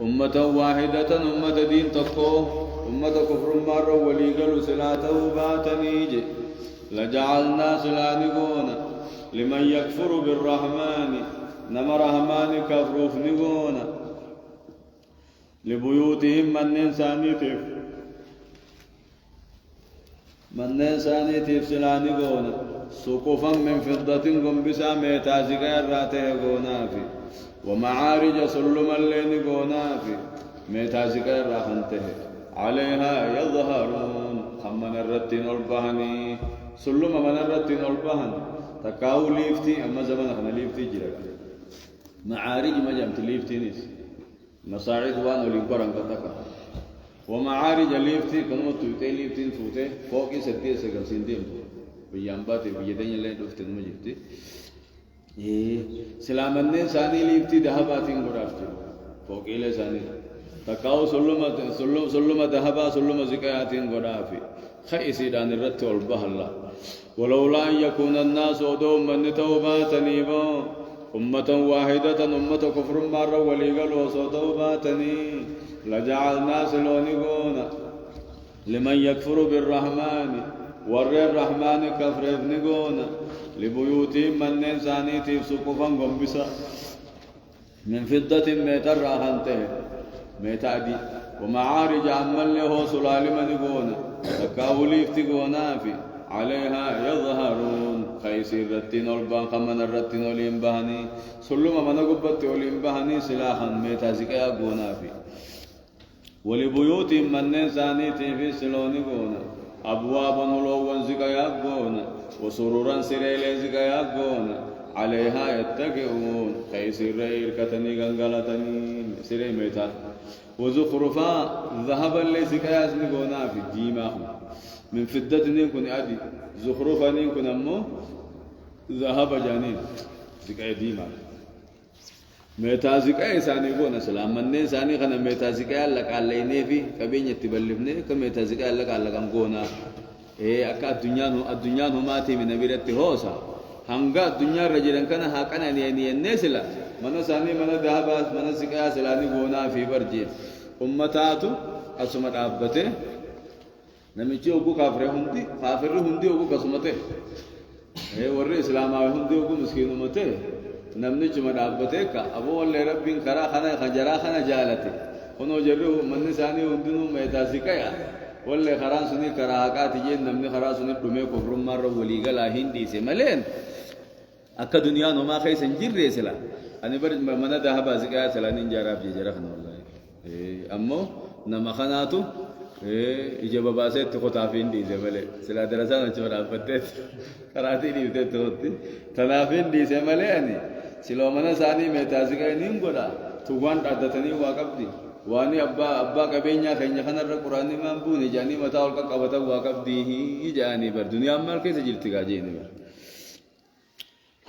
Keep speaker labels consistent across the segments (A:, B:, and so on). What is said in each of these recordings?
A: أمة واحدة أمة دين تقو أمة كفر مرة وليقل سلاته باتنيج لجعلنا سلانقون لمن يكفر بالرحمن نما رحمن كفروف نقون لبيوتهم من نساني سلاني قونا سقفا من فضة قم بسامي تازقا راته قونا في ومعارج سلما لين قونا في ميتازقا راحنته عليها يظهرون خمن الرتين البهني سلما من الرتين البهن تكاو ليفتي أما زمان خنا ليفتي جرك معارج ما جمت ليفتي نيس مصاعد وان وليبرن كتكا ومعارج ليفتي كنو تويتي ليفتين فوتي فوقي ستي سكن سنديم بيامباتي بيدين اللي دوفتن مجبتي سلامنن ثاني ليفتي ذهباتين غرافتي فوقي له ثاني تكاو سلما ذهبا سلما زكاياتين غرافي خيسي دان الرت والبهلا ولولا أن يكون الناس ودوم من توباتني بو أمة واحدة أمة كفر مرة وليقل وصوتوباتني لجعلنا سلونقون لمن يكفر بالرحمن ور الرحمن كفر ابنقون لبيوتهم من ننساني تيف سقفا قنبسا من فضة ميتر راهنته ميتادي ومعارج عمل له سلال منقون تكاولي افتقونا في عليها يظهرون خيسي الرتين والبان خمن الرتين والإنبهني سلما من قبت والإنبهني سلاحا ميتازك يقونا في ولبيوت من نساني في سلوني قونا أبوابا ولوان زكا يقونا وسرورا سريلي زكا يقونا عليها يتكئون خيسي الرئير كتني غنغلتني سري ميتا وزخرفا ذهبا لزكا يزني قونا في ديماهم من فدة نكون أدي زخرفا نكون أمو ذهب جانين زكاية ديما ميتا زكاية ساني قونا سلام من ساني خنا ميتا زكاية لك عليني في كبين يتبلفني كميتا زكاية لك على كم قونا إيه أكا الدنيا ماتي من نبيرة هوسا هنگا الدنيا رجلن كنا هاكنا نيني النسلا من ساني من ذهب من زكاية سلاني قونا في برجي أمتاتو أسمت أبته نمشي أبو كافر هندي أبو كسمته ور إسلام هندي أبو مسكين مته نمني جمع دابته كا أبو الله ربين خرا خنا خجرا خنا جالته خنو جرو من ثاني هندو ميتازيكايا والله خران سني كراهات يجي نمني خرا سني دمه كفر مر وليغلا هندي سملين أكا دنيا نما خيس نجير رسلا أنا برد من ذهب زكاة سلاني جراب جرخنا والله أمو نما خناتو إجابة باسة تخطافين دي زملة سلا دراسة نشوف فتت كراتي دي فتت تنافين دي زملة يعني سلوا منا ساني متازيكا نيمغورا توغان تادتني واقبدي واني أبا كبينيا خينيا خنا القرآن ما بوني جاني متاول كقبضة واقبدي هي جاني بر دنيا مال كيس جلتي كاجيني بر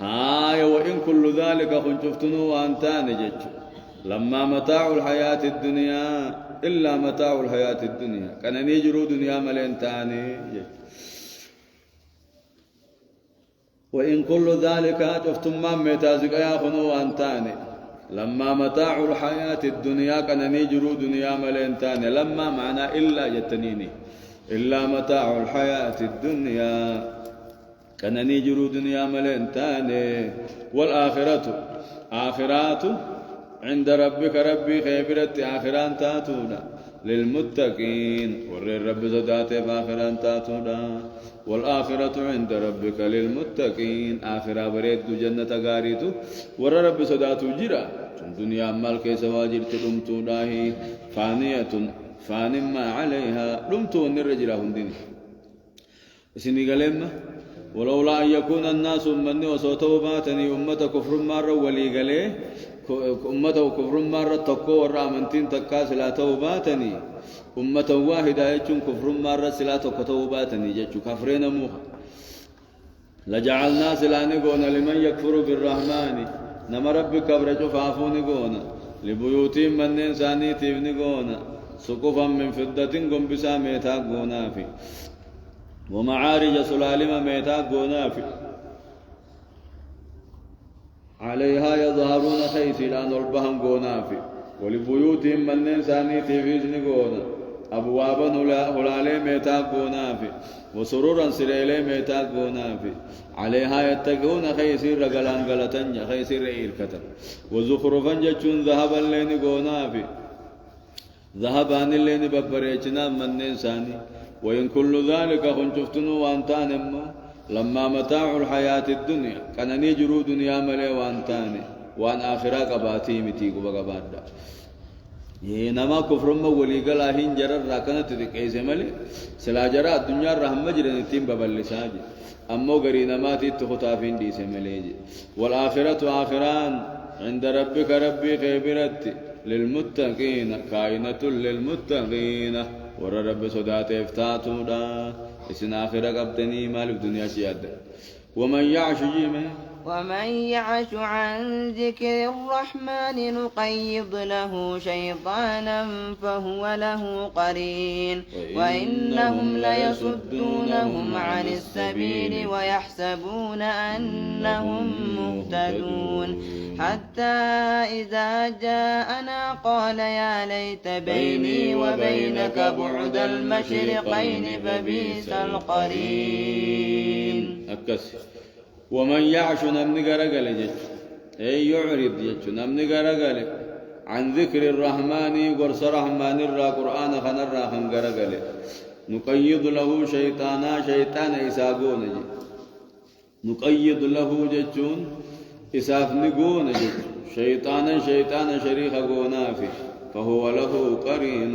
A: هاي وإن كل ذلك خنشفتنو وأنتان جت لما متاع الحياة الدنيا إلا متاع الحياة الدنيا كان نيجرو دنيا ملين تاني وإن كل ذلك شفتم ما متازق يا خنو أنتاني لما متاع الحياة الدنيا كان نيجرو دنيا ملين تاني لما معنى إلا جتنيني إلا متاع الحياة الدنيا كان نيجرو دنيا ملين تاني والآخرة آخرات عند ربك ربي خيبرت آخران تاتونا للمتقين ور الرب زدات آخران تاتونا والآخرة عند ربك للمتقين آخرة بريد جنة غاريتو ور رب زداتو جرا دنيا مال كيس واجر تلمتو داهي فانية فان ما عليها لمتو الرجل هندين سني قلما ولولا أن يكون الناس من وصوتوا باتني أمة كفر مرة ولي قليه أمة كفر مرة تقوى الرامنتين تكاس لا توباتني أمة واحدة يجون كفر مرة سلا توباتني يجون كفرين موها لجعلنا سلاني قونا لمن يكفر بالرحمن نما ربك كبرج فعفوني قونا لبيوتهم من إنساني تبني قونا سقفا من فضة قم بساميتا قونا في ومعارج سلالم ميتا قونا في عليها يظهرون خيسي لان البهم قونا في ولبيوتهم من ثاني تفيز نقونا أبوابا هلالي ميتاق قونافي وسرورا سريلي ميتاق قونافي عليها يتقون خيسير رقلان قلتنجا خيسير إيركتا وزخرفا جتشون ذهبا لين قونافي ذهبان اللين ببريتنا من ثاني وإن كل ذلك خنشفتنو وانتان لما متاع الحياة الدنيا كان نجرو دنيا ملي وانتاني وان آخرا قباتي متيقو بقبادا ينما كفر ما ولي قلا هين جرر راكنا تدقيس ملي سلا جرى الدنيا رحمة جرن التيم ببلساجي أمو قرينا ما تتخطافين دي سمليجي والآخرة آخران عند ربك ربي خبرت للمتقين كائنة للمتقين ور رب صدات افتاتو دا اسن آخرة قبتني مال الدنيا سيادة ومن يعش جيمه
B: ومن يعش عن ذكر الرحمن نقيض له شيطانا فهو له قرين وإنهم ليصدونهم عن السبيل ويحسبون أنهم مهتدون حتى إذا جاءنا قال يا ليت بيني وبينك بعد المشرقين فبئس القرين.
A: ومن يعش نمني غرغل جج اي يعرض جج نمني غرغل عن ذكر الرحمن قرص رحمن الرا قرآن خن الرا خن غرغل نقيض له شيطان إساقون جج نقيض له ججون إساف نقون جج شيطانا شريخ قونا في فهو له قرين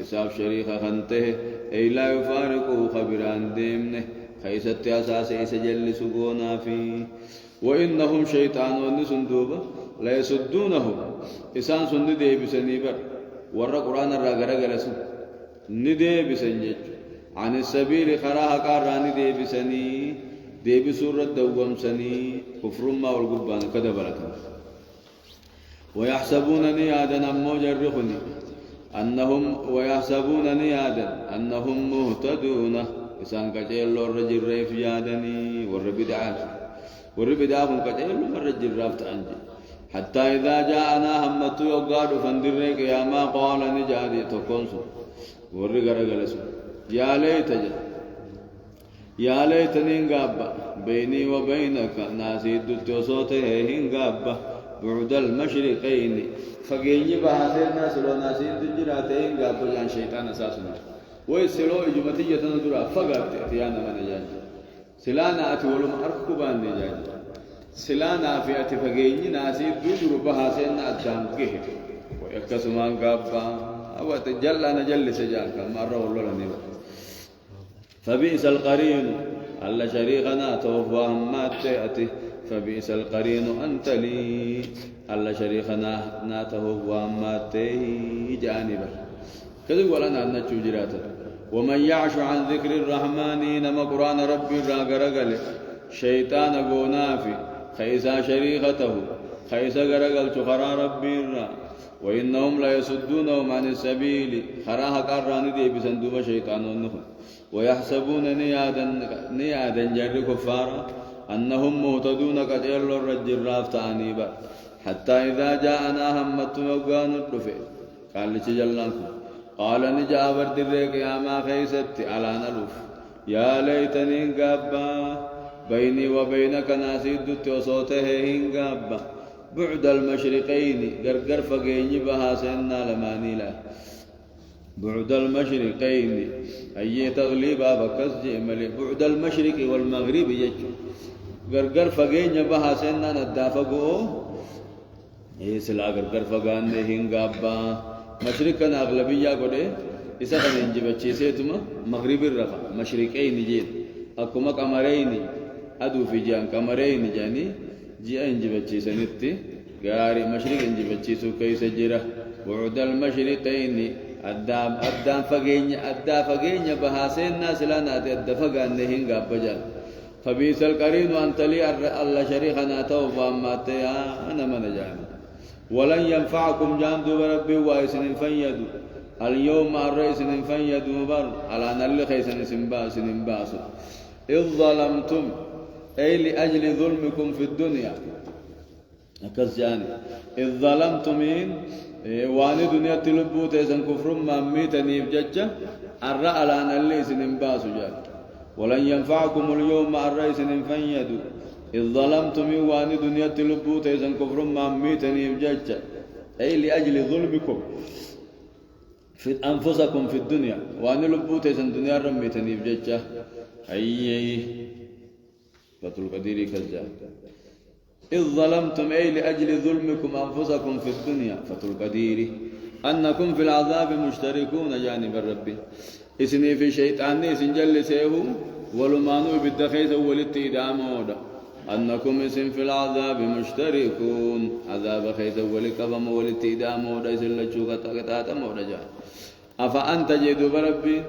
A: إساف شريخ خنته أي لا يفارقه خبران ديمنه خيست أساس يسجل سقونا فيه وإنهم شيطان ونسندوبة لا يسدونهم إسان سند دي بسنيبر ورى قرآن الرقرق ندي بسنجج عن السبيل خراها قاراني دي بسني دي بسورة دوام سني كفر ما والقبان كدبرك ويحسبونني عادا أمو جرخني ويحسبونني عادا أنهم مهتدون إسان كجيلو الرجل ريف يادني والربدعات كجيلو الرجل رافت أنجي حتى إذا جاءنا همت يقعد فندرك يا ما قال نجادي تكونسو والرقرقلسو يا ليتني انقابا بيني وبينك ناسي الدتو صوته انقابا بعد المشرقين فقيني بهذه الناس لو ناسي الدجراتين انقابا جان شيطان أساسنا ويسلو إجمتية تندرا فقط أتيانا من جاج سلانا أتولم أركبان نجاج سلانا في أتفقيني ناسي بدر بها سينا أتشامكه ويكسمان قابا أو تجلى نجل سجاك مرة والله نبا فبئس القرين ألا شريقنا توفى همات تأتي فبئس القرين أنت لي ألا شريقنا توفى همات تأتي جانبا كذب ولنا أن جراته ومن يعش عن ذكر الرحمن نما قرآن ربي راقرقل شيطان قونافي خيسا شريخته خيسا قرقل تخرى ربي را وإنهم لا يسدونهم عن السبيل خراها قراني دي بسندوب شيطان ونهم ويحسبون نيادا جر كفارا أنهم مهتدون قد يلو الرجل رافت عنيبا حتى إذا جاءنا همت وقان الدفع قال لتجلنكم قال نجا برد الريق يا ما خيست على نلوف يا ليتني انقابا بيني وبينك ناسيد وصوته انقابا بعد المشرقين قرقر فقيني بها سنة لماني له بعد المشرقين أي تغليبا بكس ملي بعد المشرق والمغرب يجو قرقر فقيني بها سنة ندافقو سلا قرقر فقاني انقابا مشرقنا أغلبية قده إذا كان ينجب تشيسيتما مغرب الرفع مشرقين جين أكما قمرين أدو في جان قمرين جاني جي ينجب تشيسنتي غاري مشرق ينجب تشيسو كيس جرا بعد المشرقين أدام فقين بهاسين ناس لا ناتي أدفقان نهين قابجال فبئس القرين أنت لي الله شريخنا توفى أماتي أنا من جاني ولن ينفعكم جامدوا بربي وإسن فيدوا اليوم الرئيس فيدوا بر على نل خيسن سنباس إذ ظلمتم أي لأجل ظلمكم في الدنيا أكزاني إذ ظلمتمين واني دنيا تلبو تيسن كفر ما ميتني بججة الرأى لان اللي سننباسو جاك ولن ينفعكم اليوم الرئيس فنيدو إذ ظلمتمين واني دنيا تلبو تيسن كفر ما ميتني بججة أي لأجل ظلمكم في أنفسكم في الدنيا واني لبو تيسن دنيا رميتني بججة أي فتل قديري كذا إذ ظلمتم أي لأجل ظلمكم أنفسكم في الدنيا فتل قديري أنكم في العذاب مشتركون جانب الرب إسني في شيطان إسن جلسيه ولمانو بالدخيث والاتئدام مودا أنكم اسم في العذاب مشتركون عذاب خيث ولكبم والاتئدام مودا إسن لجوكا تاكتاتا مودا جان أفأنت جيدو بربي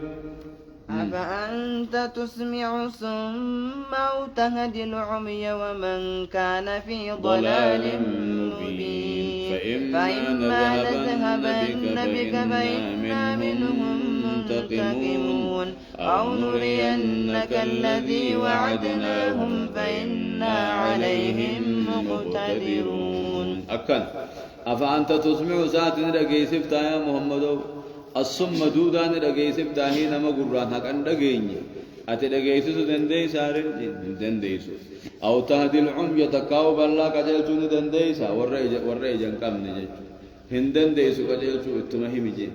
B: أفأنت تسمع الصم أو تهدي العمي ومن كان في ضلال مبين فإما نذهبن بك فإنا منهم منتقمون أو نرينك الذي وعدناهم فإنا عليهم مقتدرون
A: أكن أفأنت تسمع ساعة رقي سفتا يا محمد الصم دودان رقيسف داهي نما قران حقا رقيني أتي رقيسس دندي ساري دنديسو أو تهدي العمي تكاو بالله قجلتون دنديسا ورئيجان قم نجج هندن ديسو قجلتو اتمهي مجين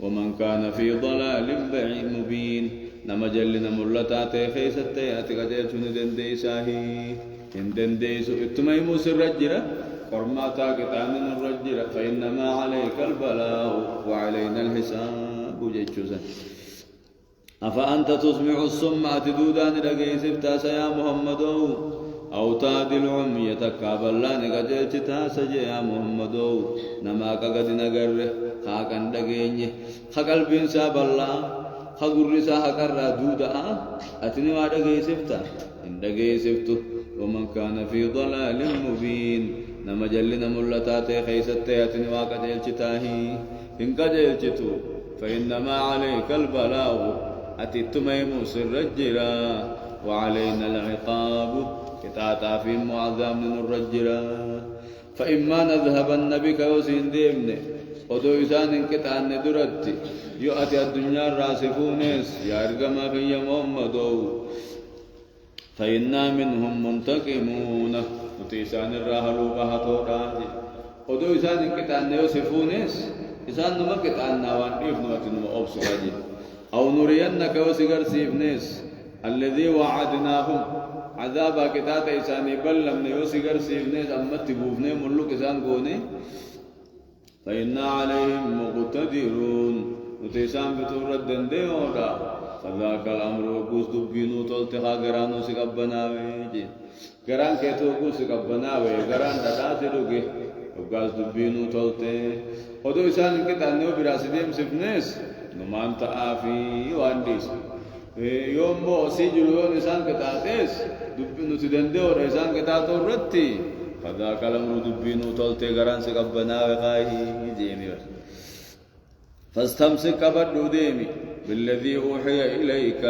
A: ومن كان في ضلال بعيد مبين نما جلنا ملتاتي خيستي أتي قجلتون دنديساهي هندن ديسو اتمهي موسر رجرة فرماتا كتامن الرجل فإنما عليك البلاغ وعلينا الحساب جيتشوزا أفأنت تسمع الصم أتدودان رقيسف تاسا يا محمد أو تهدي العمي تكابلان قجلت تاسا يا محمد نماك قد نقر خاكا رقيني خقل بن ساب الله خقر رسا حقر دودا أتنوا رقيسفتا إن رقيسفتو ومن كان في ضلال مبين نما جلنا ملتاتي خيستي أتني واقع جلتاهي إن قجلتو فإنما عليك البلاغ أتتميم سر الجرا وعلينا العقاب كتاتا في معظم من الرجرا فإما نذهبن بك وسين ديمني ودو إسان كتان درتي يؤتي الدنيا الراسفونيس يا إرقما في محمدو فإنا منهم منتقمون وتيسان الرهلو بهتو راجي ودو إسان كتان يوسفونيس إسان نما كتان نوان إفنو أتنو أبسو راجي أو نرينك وسيقر سيفنيس الذي وعدناهم عذابا كتات إساني بلم يوسيقر سيفنيس أمت بوفني ملوك إسان قوني فإنا عليهم مقتدرون وتيسان بطور الدندي ورا فذاك الأمر وقوس دبينو تلتخا قرانو سيقبناوي Garan keetu ku sikabbanaawe garan dhadhaate dhuge dhugaas dubbiinuu tolte odoo isaan qixaannoo biraasi deemsifnees numaan ta'aafi waan dhiisu yoo immoo osii jiru yoon isaan qixaatees dubbi nuti dandee'oodha isaan qixaatoo irratti fadaa kalamru dubbiinuu tolte garan sikabbanaawe qaayii jeeni فاستمسك قبض ديمي بالذي أوحي إليك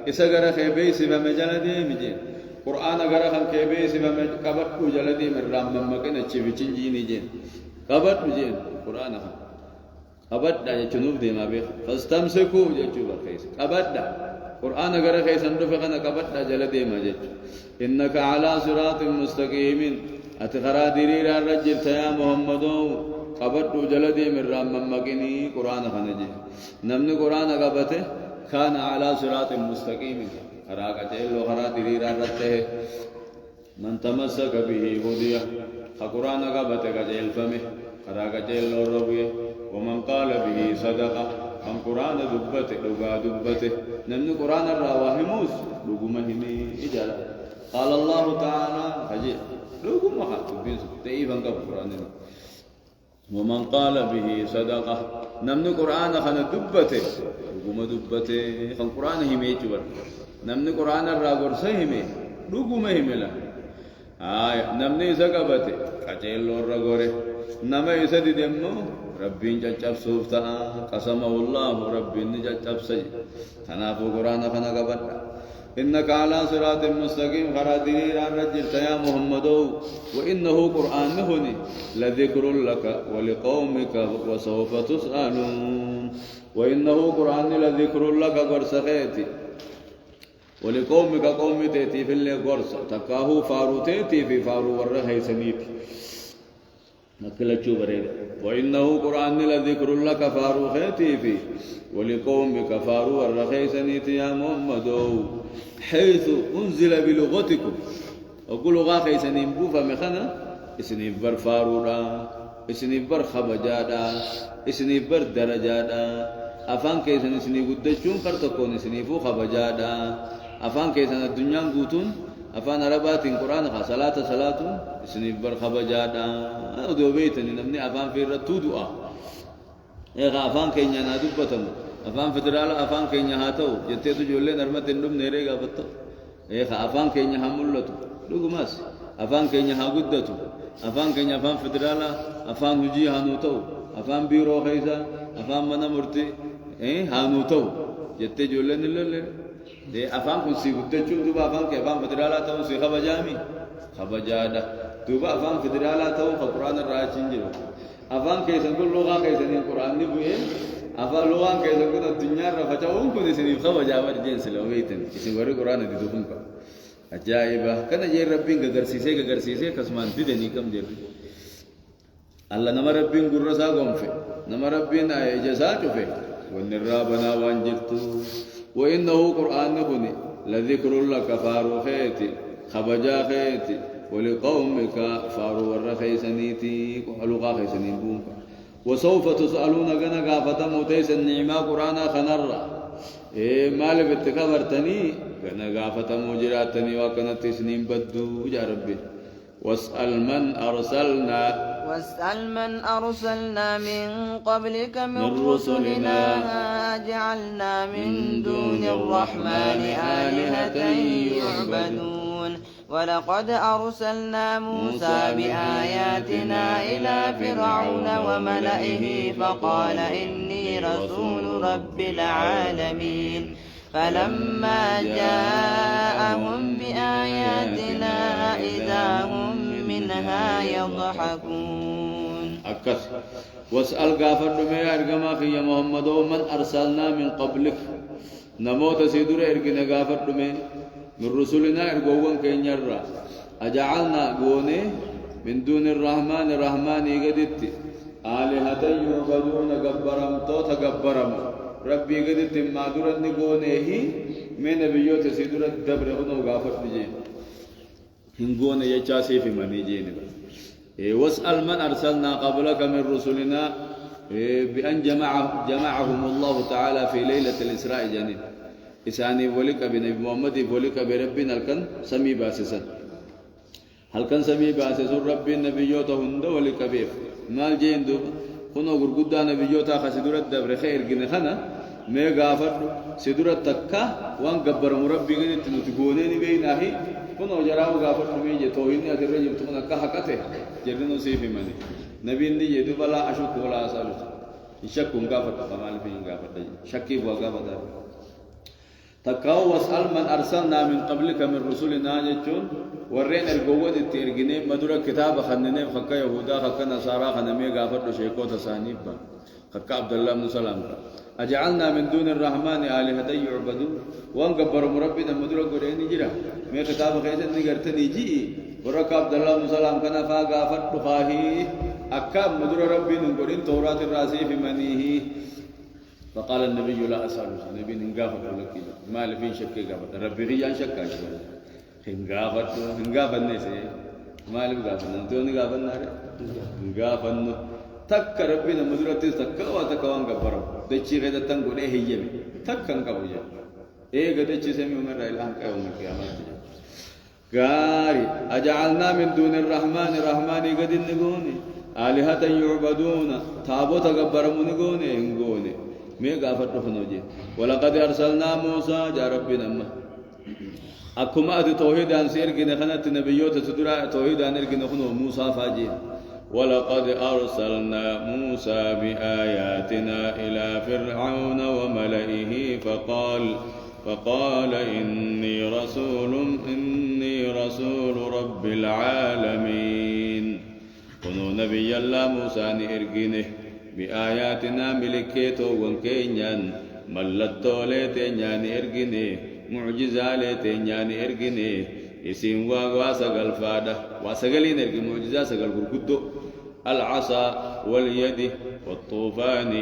A: إسا خيبيس بمجال ديمي جين قرآن غرخم كيبيس قبض جلدي من رام ممكن تشبيچين جيني جين قبض جين قرآن خم قبض دا جنوب ديما بيخ فاستمسكوا جچو بخيس قبض دا قرآن غرخ سندف خنا قبض دا جلدي ما جچ إنك على صراط مستقيم أتخرا ديرير الرجل يا محمد قبض جلدي من رام ممكني قرآن خنجي نمن قرآن قبته كان على صراط مستقيم خراك جيلو خرا ديرير الرته من تمسك به هدي قرآن قبته جيل فمه خراك جيلو رويه ومن قال به صدقه هم قرآن دبته لغا دبته نمن قرآن الرواهموس لغمهمي إجالا قال الله تعالى فجي لغمها تبين تيفا قرآن ومن قال به صدقه نمن قرآن خنا دبته لغم دبته خن قرآن همي جبر نمن قرآن الراغور سهمي لغمهملا نمن زغبته قجيل الراغور نما يسد دمو ربين جچب سوفتا قسمه الله ربين جچب سي تنافو قرآن خنا قبط إنك على صراط مستقيم خرادير عن رجلت يا محمد وإنه قرآن هني لذكر لك ولقومك وسوف تسألون وإنه قرآن لذكر لك قرصخيتي ولقومك قوم تيتي في اللي قرص تكاهو فارو تيتي في فارو ورخي سنيتي نكلا بريد وإنه قرآن لذكر لك فارو خيتي في ولقومك فارو ورخي سنيتي يا محمد حيث أنزل بلغتكم أقول غاخي سنين فمخنا اسني بر فارودا اسني بر خبجادا اسني بر درجادا أفان كيسن اسني قدشون قرتكون اسني فو خبجادا أفان كيسن الدنيا قوتون أفان ربات القرآن صلاة اسني بر خبجادا أدو بيتني نمني أفان في الرتو دعاء إيه أفان كينيا نادوبتم أفان فدرال أفان كينيا هاتو جتة جولة نرمت النوم نيرة قبضتو إيه أفان كينيا همولتو لقماس أفان كينيا هاقدتو أفان كينيا أفان فدرال أفان هجي هانوتو أفان بيرو خيزا أفان منا مرتي إيه هانوتو جتة جولة نلله ده أفان كن سيقدتشو دوبا أفان كي أفان فدرال تاو سي خبجامي خبجادا دوبا أفان فدرال تاو قرآن الراجين جلو أفان كيسن كل لغة كيسن القرآن نبوي أفان لغة كيسن كل الدنيا رفعوا كل سنين خبجا جنس لو بيتن كيسن وري قرآن دي دوبن كا أجايبه كنا جير ربين كغرسيسه كسمان تدني كم جير الله نما ربين غرسا غمفه نما ربين اجزا چفه ونرابنا وانجرت وانه قرآن بني لذكر لك فارو خيتي خبجا خيتي ولقومك فارو الرخيسنيتي وحلقا خيسنين بومك وسوف تسألون غنا غافتا موتيس النعمة قرآن خنر إيه مال بتكبرتني غنا غافتا موجراتني وكانت سنين بدو يا ربي واسأل من أرسلنا من قبلك من رسلنا
B: جعلنا من دون الرحمن آلهة يعبدون ولقد أرسلنا موسى بآياتنا إلى فرعون وملئه فقال إني رسول رب العالمين فلما جاءهم بآياتنا إذا هم منها يضحكون
A: أكس واسأل غافر دمي أرغما في محمد ومن أرسلنا من قبلك نموت سيدور أرغنا غافر دمي من رسولنا أرغوان كينيرا أجعلنا غوني من دون الرحمن يقدت آلهة يعبدون غبرم توت غبرم ربي قدت ما درن غوني من نبيوت سيدور الدبر غنو غافر دجي هنغون يچاسي في مني جين واسأل من أرسلنا قبلك من رسلنا بأن جمعهم الله تعالى في ليلة الإسراء جانين إساني ولك بنبي محمد ولك بربنا هل كان سمي باسسا هل كان سمي باسسا ربي نبيوته هند ولك بيف مال جين دوب خنو غرغدا نبيوتا خسدورت دبر خير جن خنا مي غافر سدورت تكا وان غبر مربي غنت نتغوني بيناهي خنو جراو غافر مي توهين ادر جبتنا كحكته جرنو سيف مني نبي ني يدو بلا اشك ولا اسال يشك غافر كمال في غافر شكي بو غافر تكاو واسأل من أرسلنا من قبلك من رسولنا جتون ورين الجوود الترجني مدرة كتاب خنني خكا يهودا خكا نصارى خنمي غافر شيكو تسانيب خكا عبد الله بن سلام أجعلنا من دون الرحمن آلهة يعبدون وان قبر مربنا مدرة قريني جرا مي كتاب خيسن نغرتني جي ورك عبد الله بن سلام كان فا غافر خاهي أكا مدرة ربي نقولين توراة الراسي في منيه فقال النبي لا أسأل النبي نغافر لك ما لفين شك غافر ربي غيان شك هنغافر الناس ما لف غافر نتو نغافر نار غافر تك ربنا مدرتي تك وتكوان غبر دچي غدا تنغو ده هييمي تكن كبويا غدچي سمي عمر الان يوم القيامه غاري أجعلنا من دون الرحمن قد نغوني آلهة يعبدون تابوت غبر منغوني هنغوني مي غافر فنوجي ولقد أرسلنا موسى جا ربنا ما أكما أدي توحيد أن سير كنا خنت نبيوت تدرا توحيد أن كنا خنو موسى فاجي ولقد أرسلنا موسى بآياتنا إلى فرعون وملئه فقال إني رسول رب العالمين كنو نبي الله موسى إرجنه بآياتنا ملكيتو وانكينيان ملتو ليتينيان إرجنه معجزة ليتينيان إرجنه اسم واسقل فادة واسقلين إرجن معجزة سقل برقدو العصا واليد والطوفان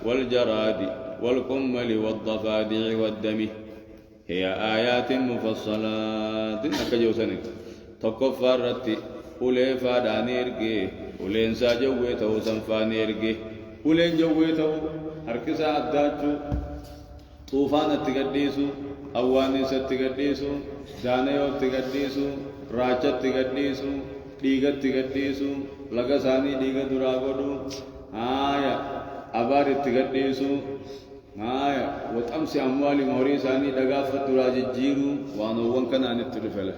A: والجراد والقمل والضفادع والدم هي آيات مفصلات أكجوسنك تكفرت أولي فادانيرجي أولين ساجويته سنفانيرجي أولين جويته هركسا أداتو طوفان التقديسو أواني ستقديسو دانيو التقديسو راجة التقديسو ديغة التقديسو لغساني ديغة دراغدو آية أبار التقديسو آية وتأمسي أموالي موريساني دقافة دراج الجيرو وانوان كنان التلفلة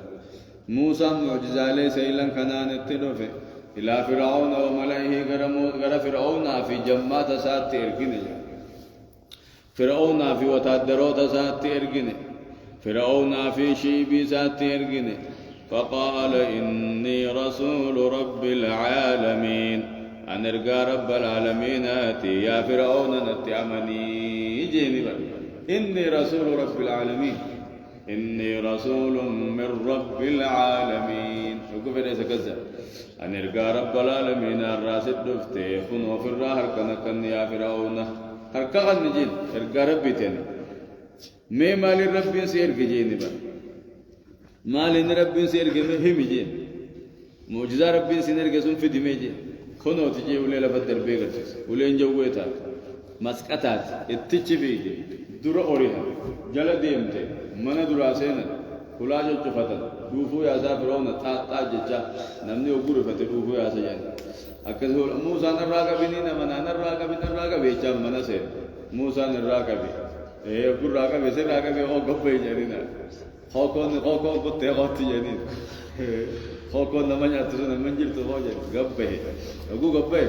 A: موسى معجزالي سيلان كنان التلفة إلى فرعون وملئه غير فرعون في جمات سات إرقني فرعون في وتادروت سات إرقني فرعون في شيبي سات إرقني فقال إني رسول رب العالمين أن أرجى رب العالمين آتي يا فرعون نتعمني جيني إني رسول رب العالمين إني رسول من رب العالمين وقف ليس كذا أن أرجى رب العالمين الراس الدفتي خنو في الرهر كن يا فرعون هركان نجين أرجى ربي تاني مال ربي سير جيني مال ربي سير هم جين معجزة ربي سير جسم في دمجي كنو تجي ولا لفدر بيغتس ولا نجويتات مسكتات اتجبيجي دور أوريها جل ديمته من دراسين كلا جو فتن دوفو يا زابرون تا جتا نمني وغور فتن دوفو يا سجان أكذول موسى نراك بنينا من نراك بيجا من سه موسى نراك بي غور راك بيسه راك بي هو غبي جرينا هو بتة غطي جرين هو نمانيا ترى نمانجيل تواجه غبي أقول غبي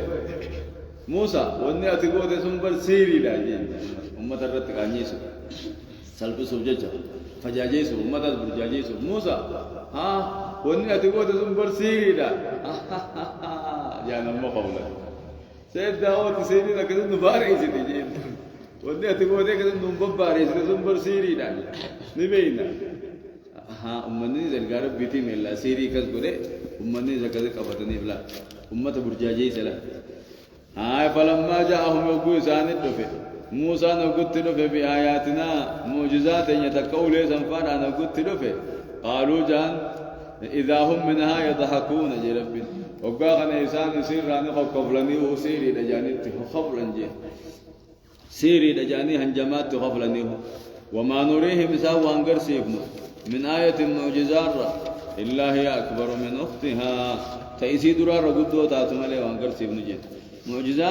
A: موسى وني أتقول ده سنبر سيري لا جين أمة ترى تكانيسو سالب سوججا فجاجيسو أمة ترى برجاجيسو موسى ها وني أتقول ده سنبر سيري لا يا نمو قولا سيد داود سيري لا كذا نبارة إيش تيجين وني أتقول ده كذا نببارة إيش سنبر سيري لا نبينا ها أمني زرقارب بيتي ملا سيري كذا كده أمني زكذا كفتني بلا أمة برجاجيس لا هاي فلما جاءهم يقول سان الدفع موسى نقول تلفه بآياتنا معجزات يتكول سنفان أنا قلت تلفه قالوا جان إذا هم منها يضحكون جرب وقاخنا إنسان يصير راني قبلني وسيري لجاني خبرا جي سيري لجاني هنجمات قبلني وما نريهم سوى أنقر سيبنا من آية معجزات إلا هي أكبر من أختها تأسي درار قدو تاتمالي وأنقر سيبنا جي معجزة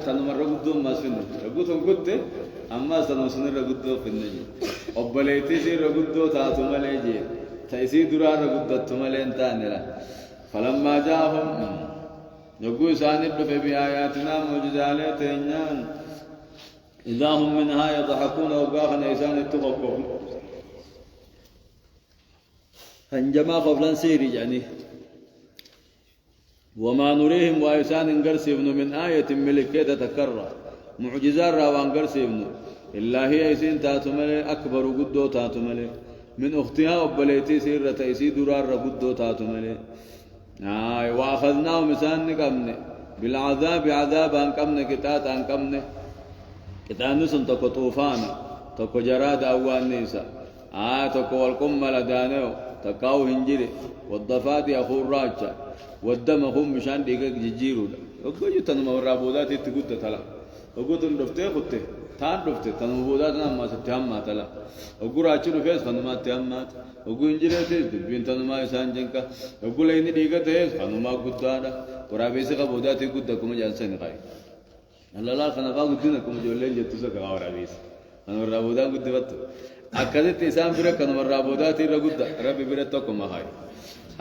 A: تنمر رغدو ما سن رغدو قدت أما سنوسن رغدو في النجي أبليتي سي رغدو تاتو مليجي تيسي درا رغدو تملين تانيرا فلما جاءهم يقول ساند في بآياتنا معجزة تينيان إذا هم منها يضحكون وقاخنا إسان التقفوا هنجما قبلا سيري يعني وما نريهم وإنسان قرس ابن من آية ملكية تتكرر معجزة راوان قرس ابن إلا هي إسين تاتملي أكبر قدو تاتملي من أختها وبليتي سيرة إسي درار قدو تاتملي وأخذناه مسان نقمنا بالعذاب عذاب أنقمنا كتات أنقمنا كتان نسن تكو طوفانا تكو جراد أوان نيسا تكو والقمل دانيو تكاو هنجري والضفات أخو الراجة والدم هم مشان ديجا جيجيرو أقول يتنم الرابودات يتقول تلا أقول تندفته خدته تان دفته تنم الرابودات نام ما ستهم ما تلا أقول أشيله فيس خنما تهم ما أقول إنجيله تيس بين تنم ما إنسان جنكا أقول إني ديجا تيس خنما قدانا ورابيس كابودات يقول تكم جالسين قاي الله لا خنا قاعد قدنا كم جولين جتوسا كاو رابيس خنا الرابودات قد بتو أكذب تيسان بيرك خنا الرابودات يرقد ربي بيرك تكم هاي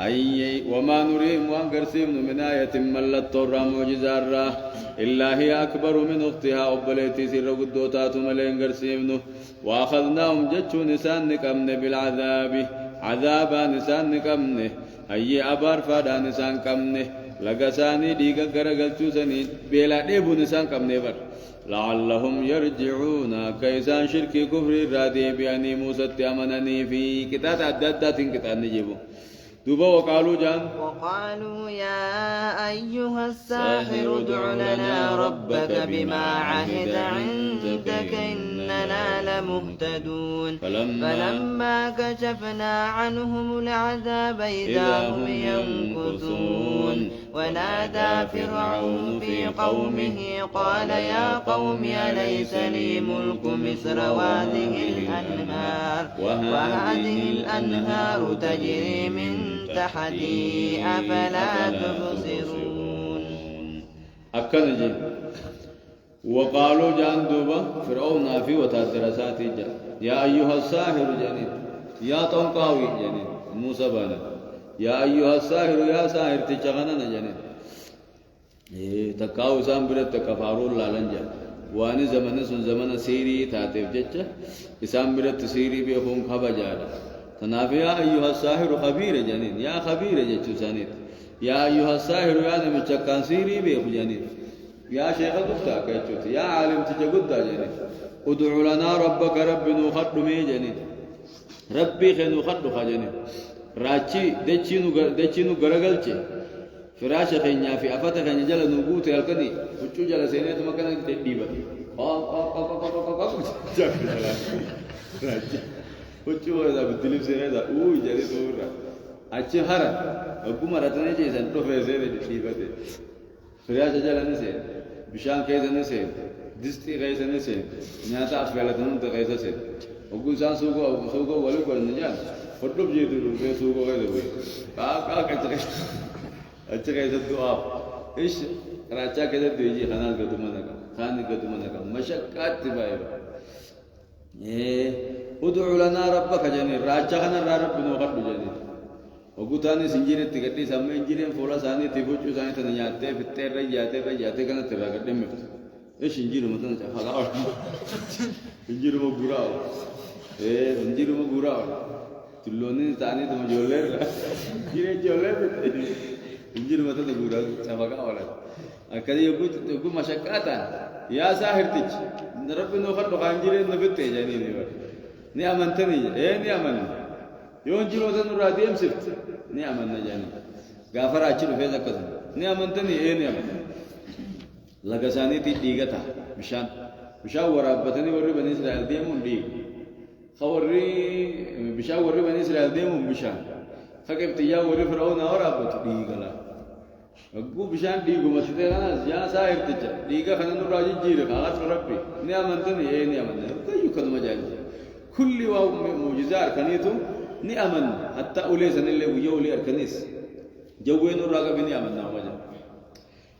A: أي وما نريهم وأن قرسيمن من آية ملت ترى معجزة الراه إلا هي أكبر من أختها أبليتي سر قدوتات ملين قرسيمن وأخذناهم جتشو نسان نكمن بالعذاب عذابا نسان نكمن أي أبار فادا نسان كمن لقساني ديقا قرقلتو سنين بلا ديبو نسان كمن بر لعلهم يرجعون كيسان شركي كفر الرادي بأني موسى تأمنني في كتاب عددات كتاب نجيبو دوبا وقالوا
B: يا أيها الساحر ادع لنا ربك بما عهد عندك إننا لمهتدون فلما كشفنا عنهم العذاب إذا هم ينكثون ونادى فرعون في قومه قال يا قوم أليس لي ملك مصر وهذه الأنهار تجري من تحتي أفلا تبصرون
A: أكنجي وقالوا جان دوبا فرعون في وتدرسات يا أيها الساحر جنين يا طنقاوي جنين موسى بانا يا أيها الساحر يا ساحر تجغننا جنين تكاو سام برت كفارول لالنجا واني زمن سيري تاتيف جچ اسام برت سيري بيخون خبجادا تنافي يا أيها الساحر خبير جنين يا خبير جچو سانيت يا أيها الساحر يا نمچكان سيري بيخ جنين يا شيخ دفتا كيچوت يا عالم تجغدا جنين ادع لنا ربك رب نخدمي جنين ربي خنو خدو خجنين راچي دچينو غرغلچه فراش خينيا في أفتا خينيا جل نقوت يالكني وشو جل سينات مكان تديبا وشو هذا بتلف سينات أوه جري تورا أشي هرا أبو مراتنا جيسان بروفيسور تديبا ده فراش جل نسين بشان كيس نسين دستي كيس نسين نياتا أفعالتهم تكيس نسين أبو إنسان سوكو ولو كرنجان فطلب جيتو في سوكو كيس بوي كيس अच्छा कैसे तो आप इस राजा कैसे तो ये खाना कदुमना का मशक्कत बाय ये उदु लना रब्बक जनी राजा खाना रब नो खड जनी ओगुतानी सिंजिरे तिगटी समय इंजिरे फोला सानी तिबुचु सानी तने याते फिते रह जाते कना तेरा गड्डे में ये सिंजिरो मतलब हला सिंजिरो में बुरा ए सिंजिरो में बुरा तुलोनी तानी तुम जोले जोले इंजिन मत तो बुरा सफका वाला कदी यगु मशक्काता या साहिर तिच रब नो खड खांजिरे नबते जानी ने अमनतनी ए ने अमन يون جيرو ذن راديم سبت نعم النجاني غافر أشيل في ذكر نعم أنتني إيه نعم لقساني تيجتا مشان ورابتني وري بني إسرائيل ديمون دي خوري مشان وري بني إسرائيل ديمون مشان فكيف تيجا وري فرعون ورابت ديجلا أقول مشان ديجو مسجد أنا يا سائر تيجا ديجا خلنا نراجع جيرك خلاص ربي نعم أنتني إيه نعم كيو كذا مجال كل معجزات كنيتو نعم حتى أولئك اللي ويولي الكنيس جوين الرجال بنعم النومجان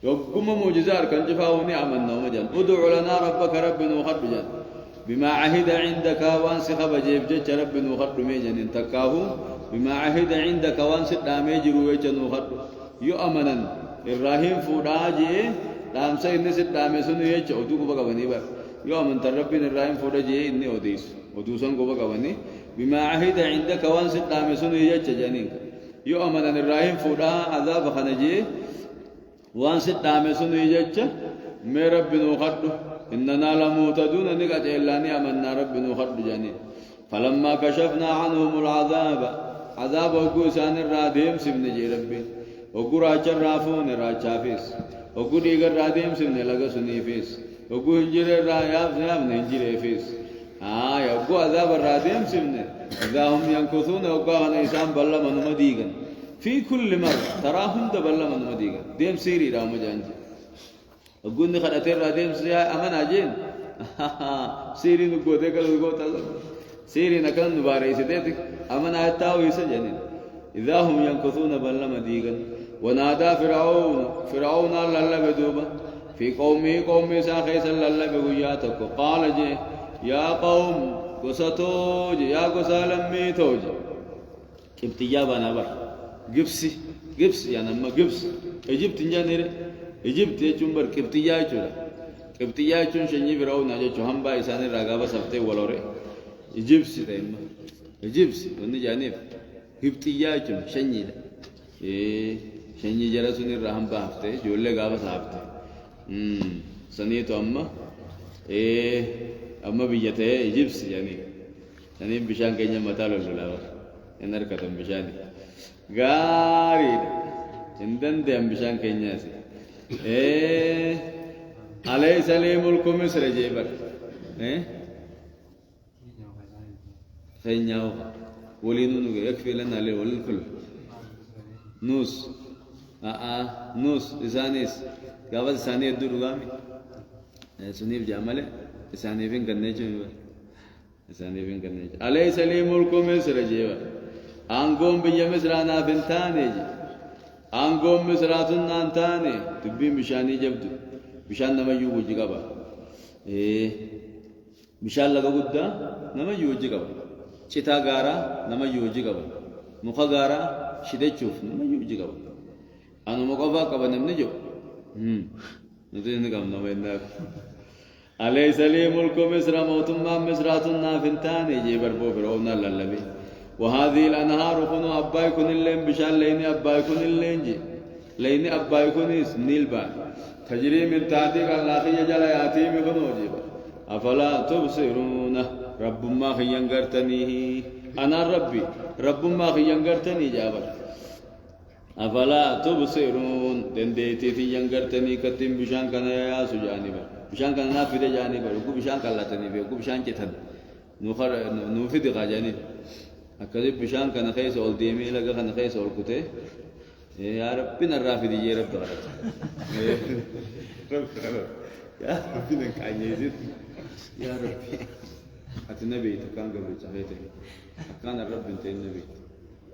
A: يقوم معجزات كان جفاو نعم النومجان ادع لنا ربك رب وخرجان بما عهد عندك وانسخ بجيب جج رب وخرج ميجان تكاه بما عهد عندك وانسخ دامج رويجن وخرج يؤمنا الرحيم فوداجي دام سين نسد دامسون يچ ودو کو بغوني بر يؤمن تربين الرحيم فوداجي اني وديس ودوسن کو بغوني بما عهد عندك وانسد دامسون يچ جانين يؤمن الرحيم فودا عذاب خنجي وانسد دامسون يچ مي رب نخد اننا لمهتدون نقت الا امنا رب نخد جانين فلما كشفنا عنهم العذاب عذاب وكوسان الراديم سبن جي ربي وقرا چرافون راچافيس وقدي غر راديم سبن لغا سنيفيس وقو هنجر راياب نام نهجر فيس يقو عذاب الراديم سبن إذا هم ينكثون وقاهن إسام بلا من مديغن في كل مرة تراهم دبلا من مديغن ديم سيري رام جانج وقو نخدتر راديم سيا أمن أجين سيري نقو تكال نقو تل سيري نكال نباري سيدتك أمن آتاو يسجنين إذا هم ينكثون بلا مديغن ونادى فرعون لله بدوبا في قومه ساخيس لله بغياتك قال جي يا قوم قصتوج يا قصالمي توج ابتجابنا بر جبس يعني أما جبس إجبت إنجانير إجبت يجمبر كبتيا يجولا كبتيا يجون شنجي براو ناجو هم با إنسان الرغبة سبته ولوري إجبس تيما إجبس وني جانيف كبتيا يجون شنجي إيه شنجي جرا سوني رحم بافته جولة غابة سافته سني تو إيه أما بيجته إجبس يعني سني بيشان كينيا متالو لولا إنر كتم بيشاني غاري عندن دم بيشان كينيا سي إيه عليه سليم الكم مصر جيبر إيه خينياو ولينو يكفي لنا عليه والكل نوس نوس إسانيس قابل إساني الدور غامي سنيف جامله إساني فين كنيجو إساني فين كنيجو عليه سليم الكم مصر جيبر أنقوم بيجمسرانا فنتاني أنقوم مسراتنا أنتاني تبي مشاني جبدو مشان نما يوجي كبا إيه مشان لقى قدا نما يوجي كبا شتا غارا نما يوجي كبا مخا غارا شدة شوف نما يوجي كبا أنا مقابا كبا نمني جو نتيجة كم نما يندك عليه سليم الكم مسرا موتما مسراتنا فنتاني جيبر بو برونا للبي وهذه الأنهار كنوا أبايكون اللين بشان ليني أبايكون اللين جي ليني أبايكون نيل بان تجري من تحتك الله يجعل ياتيم كنوا جيبا أفلا تبصرون رب ما خيانغرتني أنا ربي رب ما خيانغرتني جابر أفلا تبصرون دنديتي خيانغرتني كتم بشان كنا يا سجانبا بشان كنا نافذ جانبا وكو بشان كلاتني وكو بشان جتن نوفد غاجاني أكذب بشان كان خيس أول ديمي لقى كان خيس أول كتة يا ربي نرافي يا رب دارت يا ربي نكاين يزيد يا ربي النبي كان قبل شهيته كان الرب انت النبي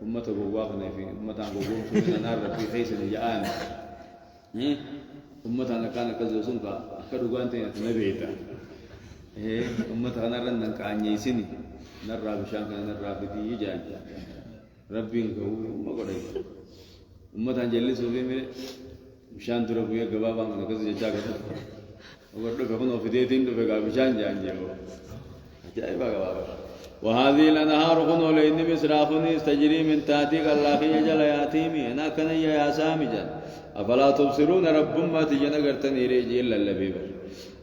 A: أمة بواقنا في أمة بوقوم سوينا نار ربي خيس الجان أمة أنا كان كذا سنكا كدوغان تين النبي تا أمة أنا رن كاين يسني نرى بشان كان نرى بدي يجان ربي إنكو ما قرأي أمة أنجلي سوفي مير بشان ترى بويا جوابا من كذا جاك وقرأ كفن أفديتين تو بقى بشان جان جاو جاي بقى بابا وهذه الأنهار خنوا لإني مسرافني تجري من تحتك الله يجعل ياتيمي أنا كن يا سامي جان أفلا تبصرون رب ما تجينا قرتني ريجي إلا اللبيب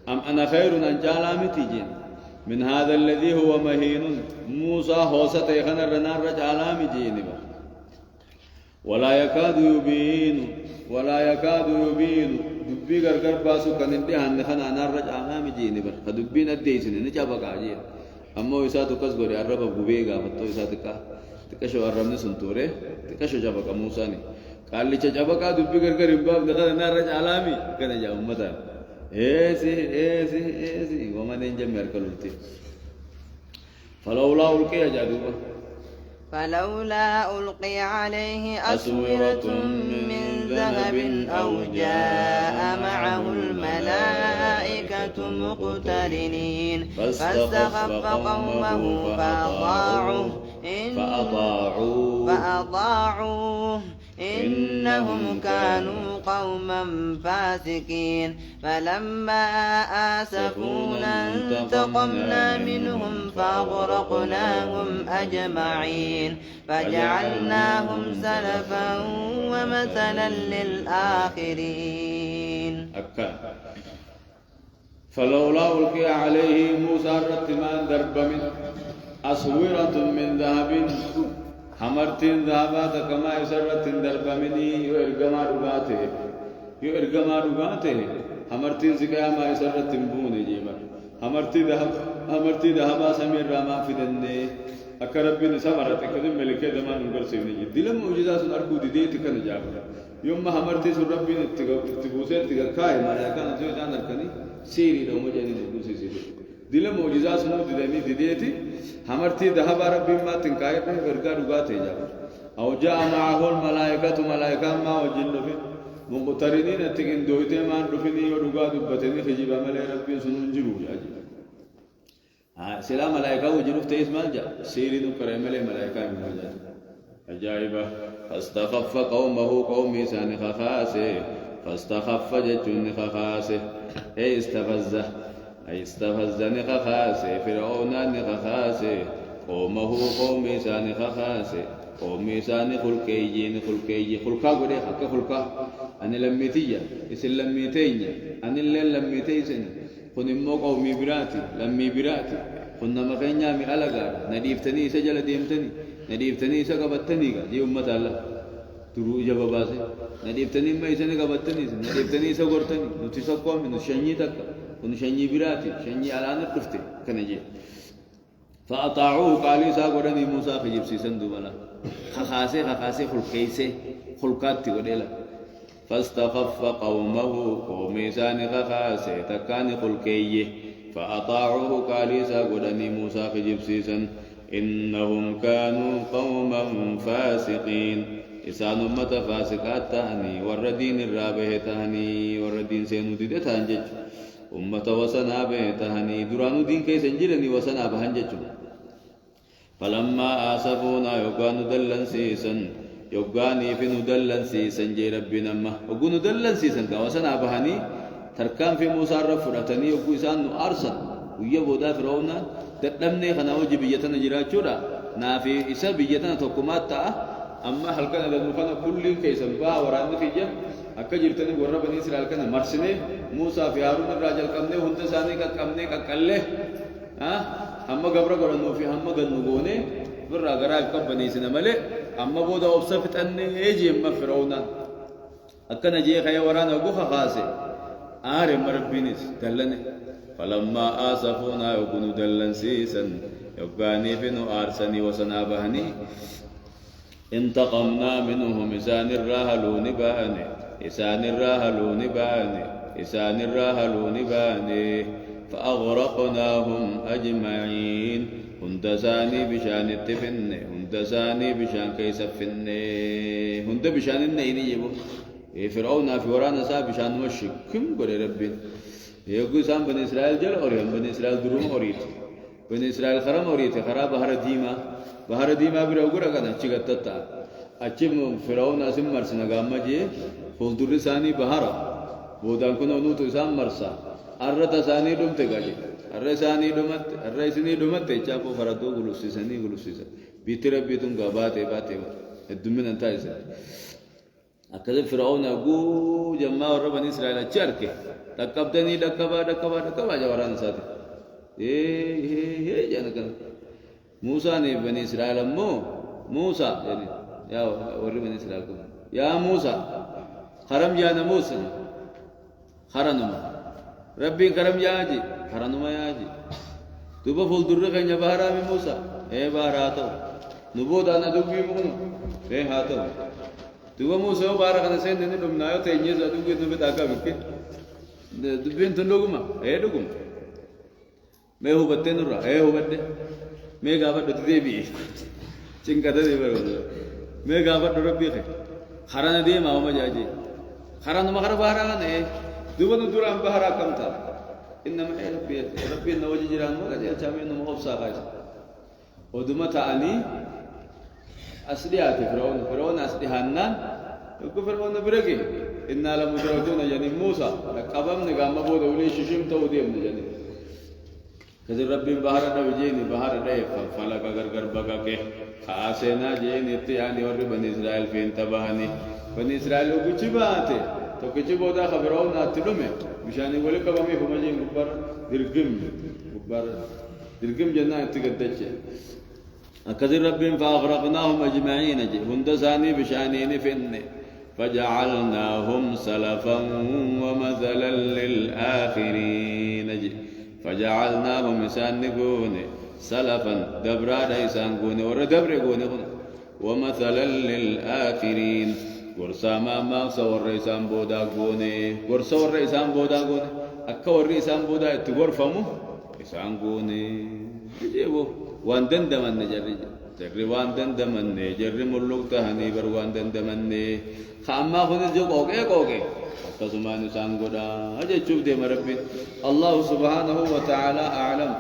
A: أم أنا خير أن جعلامي تجين من هذا الذي هو مهين موسى هوسة يخن الرنار رجعلامي جيني ولا يكاد يبين دبي غرغر باسو كنندي هن خنا نار رجعلامي جيني بر فدبين اديسني نجابا قاجي أما يساتو كسغوري الرب غوبيغا فتو يساتكا تكشو الرمن سنتوره تكشو جابا موسى ني قال لي جابا دبي غرغر باب نخنا نار رجعلامي كن جا امتا ايسي وما ننجم مركلوتي فلولا ألقي جادوبا
B: فلولا ألقي عليه أسورة من ذهب أو جاء معه الملائكة مقترنين فاستخف قومه فأطاعوه إنهم كانوا قوما فاسقين فلما آسفونا انتقمنا منهم فأغرقناهم أجمعين فجعلناهم سلفا ومثلا للآخرين
A: فلولا ألقي عليه موسى الرتمان درب من أسورة من ذهب حمرتين ذهبات كما يسرتين درب مني يرجما رغاته حمرتين زكايا ما يسرتين بوني جيبا حمرتي ذهبا سمير راما فدني أكربين سمرت كذب ملكة دمان نقرسيني دلم معجزات أرجو ديت كن جابر يوم ما حمرتي سر ربين تبوسات تكاي ما كان جو جان الكني سيري لو مجاني نبوسي سيري دلم معجزات سنو دلني ديتي حمرتي ذهب ربي ما تنكاي به ورجع رغاته جابر أو جاء معه الملائكة ملائكة ما وجن في مقترنين تكين دويته ما رفني ورغا دبتني خجيبا ملائكة ربي سنون جرو جاجي سلام ملائكة وجنوف تيس مال جا سيري نو كريم ملائكة من جا أجائبة فاستخف قومه قومي سان خخاسه فاستخف جتون خخاسه أي استفزه أي استفزني خخاسه فرعون خخاسه قومه قومي سان خخاسه قومي سان خلقي خلقا قولي حق خلقا أنا لميتية إسن لميتيني أنا اللي لميتيسن كن إمو قومي براتي لمي براتي كنا مخينيا مي ألغا نديفتني سجل ديمتني نديفتني سقبتني دي أمة الله ترو جبا باسي نديفتني ما يسني قبتني نديفتني سقرتني نتسقوا من شني تك كن شني براتي شني على نطفتي كنجي فأطاعوه قالي ساقرني موسى في جبسي سندوبلا خخاسي خلقيسي خلقاتي وديلا فاستخف قومه قوميسان خخاسي تكاني خلقيه فأطاعوه قالي ساقرني موسى في جبسي سن إنهم كانوا قوما فاسقين إسان أمة فاسقات تهني والردين الرابه تهني والردين سينودي تهنجج أمة وسنا به تهني درانو دين كي سنجرني وسنا بهنجج فلما آسفونا يقان دلن سيسن يقاني في ندلن سيسن جي ربنا ما وقو ندلن سيسن كوسنا بهني تركان في موسى رفرتني وقو إسان أرسل ويبودا فرعونا تتلمني خناو جبيتنا جراچورا نافي إسا بيتنا توكمات تا أما هل كان لدنخنا كل كيسن با وران خيجا أكا جرتني ورّا بني إسرائيل كان مرسني موسى في هارون الراجل كمني هنت ساني كمني ككله أما قبر قرنو في أما قنوغوني برا غراب كم بني إسنا ملي أما بودا أبصفت أني إيجي أما فرعونا أكا نجي خيا وران أقوخ خاسي آرم ربينيس دلني فلما آسفونا يكونوا دلن سيسا يقاني فينو آرسني وسنابهني انتقمنا منهم إسان الراهلون باني إسان الراهلون باني فأغرقناهم أجمعين هند ساني بشان التفن هند ساني بشان كيسفن هند بشان النيني يبو فرعون في ورانا سا بشان مشي كم قولي ربين يقول سام بني إسرائيل جل أوريهم بني إسرائيل دروم أوريت بني إسرائيل خرم أوريت خراب بحر ديما بيروغورا كنا تشيكتتا أشيم فرعون أسم مرسنا قام جي فولدور ساني بحرا بودان كنا نوتو سام مرسا أرتا ساني دوم تجاجي أرساني دومت تجابو فرادو غلوسيساني بيتر بيتون غابات الدمين أنتايس أكذا فرعون أقول جماعة ربنا إسرائيل أشاركه دكابدني دكابا جواران ساتي جانا كنا موسى نے بني إسرائيل موسى يعني يا وري بني إسرائيل يا موسى خرم جانا موسى خرنما ربي كرم ياجي خرنما ياجي توبا فول درة كنيا بهارا من موسى بهارا تو نبود أنا دوبي مكنو هاتو توبا موسى بهارا كنا سين نني دمنايو تيجي زادوبي نبي تاكا بكي دوبين تندوغما دوغما मैं हो बत्ते नुरा हो बत्ते मैं गावा डुते भी चिंकाते दे बरोबर मैं गावा डुरबी खे खराना दे माओ में जाजे खराना मखरा बाहर आना ने दुबन दुराम बाहर कम था इनमें रब्बी नवजी जिरान मगा जे अच्छा में नमो अफसा का ودما تعني أسليات فرعون أسلي هنان يقول فرعون بركي إن لمدركون يعني موسى لقبم نقام بود ولي ششم توديم يعني كذا ربي بحر نوجيني بحر ريف فلك أگر بقى के खासेना जे नित्य यानी और बनी इस्राएल पे इंतबाहनी बनी इस्राएल को कुछ बात है तो कुछ बोला खबरों ना तिलो में मिशानी बोले कब हमें हुमजे ऊपर दिलगिम जना इत्तिकद्दचे أكذب ربهم فأغرقناهم أجمعين هندساني بشانين فن فجعلناهم سلفا ومثلا للآخرين فجعلناهم إسان نقون سلفا دبرا إسان قون ور دبر قون ومثلا للآخرين ورسا ما صور إسان بودا قون ورسا ور إسان بودا قون أكا ور إسان بودا تغرفمو إسان قون جيبو وان دندمن جري وان دندمن جري ملوك تهني بر وان دندمن خاما خذ جو كوكي تسمان سان غدا اجي چوب دي مربي الله سبحانه وتعالى اعلم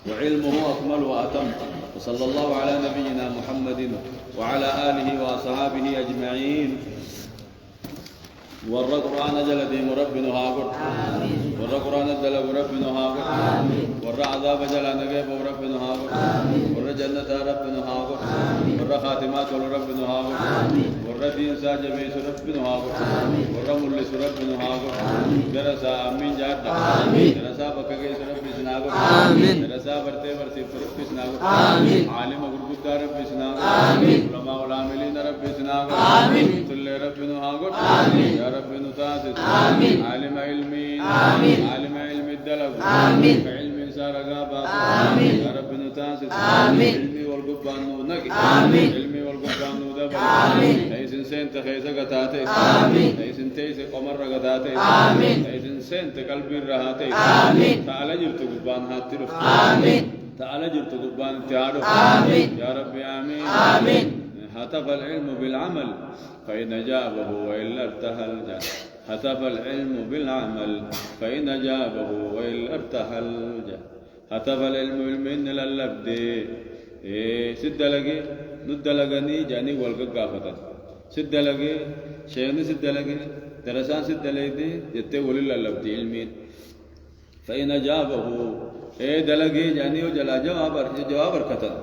A: وعلمه أكمل وأتم. وصلى الله على نبينا محمد وعلى آله وأصحابه أجمعين. ورّا قرآن جلدي مربنا هاقر ورّا قرآن دلق ربنا هاقر ورّا عذاب جل نجيب ربنا هاقر ورّا جنة ربنا هاقر ورّا خاتمات ربنا هاقر ورّا دين ساجبيس ربنا هاقر ورّا ملس ربنا هاقر درسا أمين جاد درسا بكجيس ربنا سناقر درسا برتي ربنا سناقر عالم غربت ربنا سناقر علماء العاملين ربنا سناقر كل ربنا هاقر ربنا تاسس عالم علمي عالم علم الدلق علم سار غابا يا ربنا تاسس علمي والقبان نقي علمي والقبان دبر ليس سنت خيس غتاتي ليس تيس قمر غتاتي ليس سنت قلبي رهاتي تعالى جبت قبان هاترف تعالى جبت قبان تعالى يا رب آمين هتف العلم بالعمل فإن أجابه وإلا ارتحل هتف العلم بالعمل فإن أجابه وإلا ارتحل هتف العلم بالمن للبد سد لقي ند لقني جاني والقافة سد لقي شيخني سد لقي درسان سد لقي يتي ولله للبد علمين فإن أجابه دلقي جاني وجلا جواب ركتن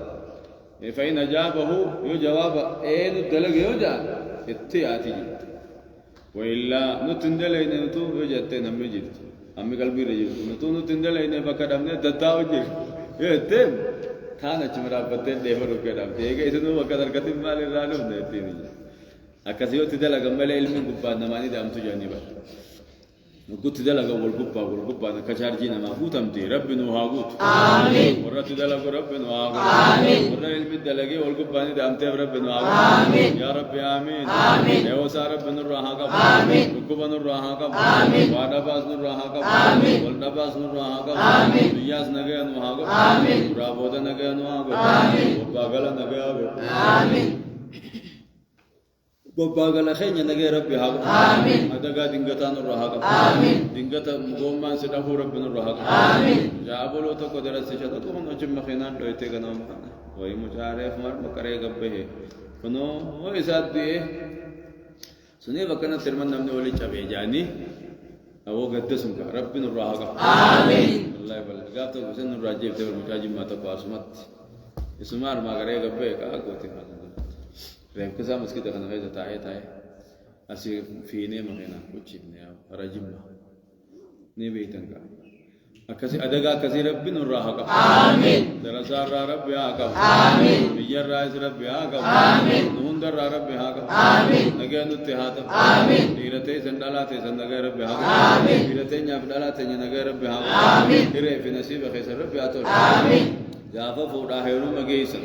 A: فإن أجابه يجواب ندلق يوجا اتياتي وإلا نتندلين نتو يجتين هم جرت أمي قلبي رجل نتو نتندلين فكرمنا تتاو جر يتم كان أجمرا بتين دهورو كرام تيجي إذا نو وكذا كتير مال الرانو نتين أكاسيو تدلق ملء علم قبّا نماني دام تجاني بس نقول تدلق والقبّا نكشارجينا ما فوتم تي ربنا هاقوت آمين ورا تدلق ربنا هاقوت آمين ورا علم الدلقي والقبّا ندام تي ربنا هاقوت آمين يا رب آمين آمين يا وسار ربنا الرهاقب آمين ركوبنا الرهاقب آمين وادباس الرهاقب آمين والدباس الرهاقب آمين رياض نجيا نهاقب آمين رابودا نجيا نهاقب آمين وباغلا نجيا آمين بباغلا خينيا نجي ربي هاقب آمين أدقا دينغتا نرهاقب آمين دينغتا مغومان سدافو ربنا نرهاقب آمين جابلو تكو درسي شتا تكون نجم خينان دويتي غنا مكانا وي مجارف مر مكري غبه كنو ويسات دي سني وكنا ترمن نمني ولي چابي جاني او قدسم ربنا نرهاقب آمين الله يبارك غابتو حسين الراجيب تبر متاجم ما تقاسمت اسمار ما غري غبه كا كوتي ريم كذا مسكت أنا هذا تاعي أسي في نيم هنا وجبنا رجمنا نبيتنك أكسي أدعى كسي ربنا الرهاق آمين دراسة ربي هاقم آمين بيجر رايس ربي هاقم آمين نوندر ربي هاقم آمين نجى نتهاتم آمين ديرتي سندالاتي سندجى ربي هاقم آمين ديرتي نافدالاتي نجى ربي هاقم آمين ديرة في نصيب خيسر ربي أتور آمين جافا فودا هيرو مجيسن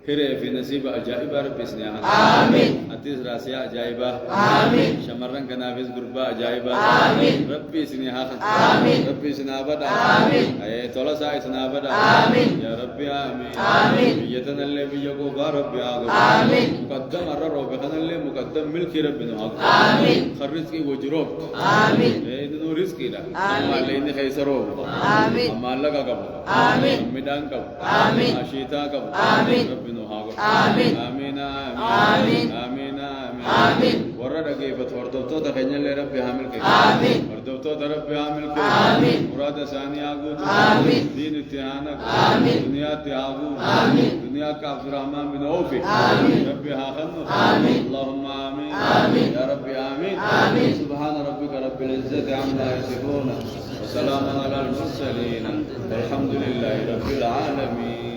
A: هره في نصيب أجائب ربي سنيها آمين أتيس راسيا أجائبا آمين شمرن كنافس غربا أجائبا آمين ربي سنيها آمين ربي سنابدا آمين أي تولا ساي سنابدا آمين يا ربي آمين آمين بيتنا اللي بيجوكوا ربي آمين مقدم أرى ربي خنا اللي مقدم ملك ربنا آمين خرزكي وجروب آمين إنه رزقي لا ما لين خيسرو آمين ما لقى قبل آمين ميدان قبل آمين أشيتا قبل آمين ربنا آمين آمين آمين آمين آمين ورد أجيب فوردوتو تخيل لي ربي عامل كي آمين وردوتو ربي عامل كي آمين مراد ثاني أقول آمين دين اتهانك آمين دنيا تهاجو آمين دنيا كعبد الرحمن بن عوف آمين ربي هاخنو آمين اللهم آمين آمين يا ربي آمين آمين سبحان ربك رب العزة عما يصفون وسلام على المرسلين والحمد لله رب العالمين.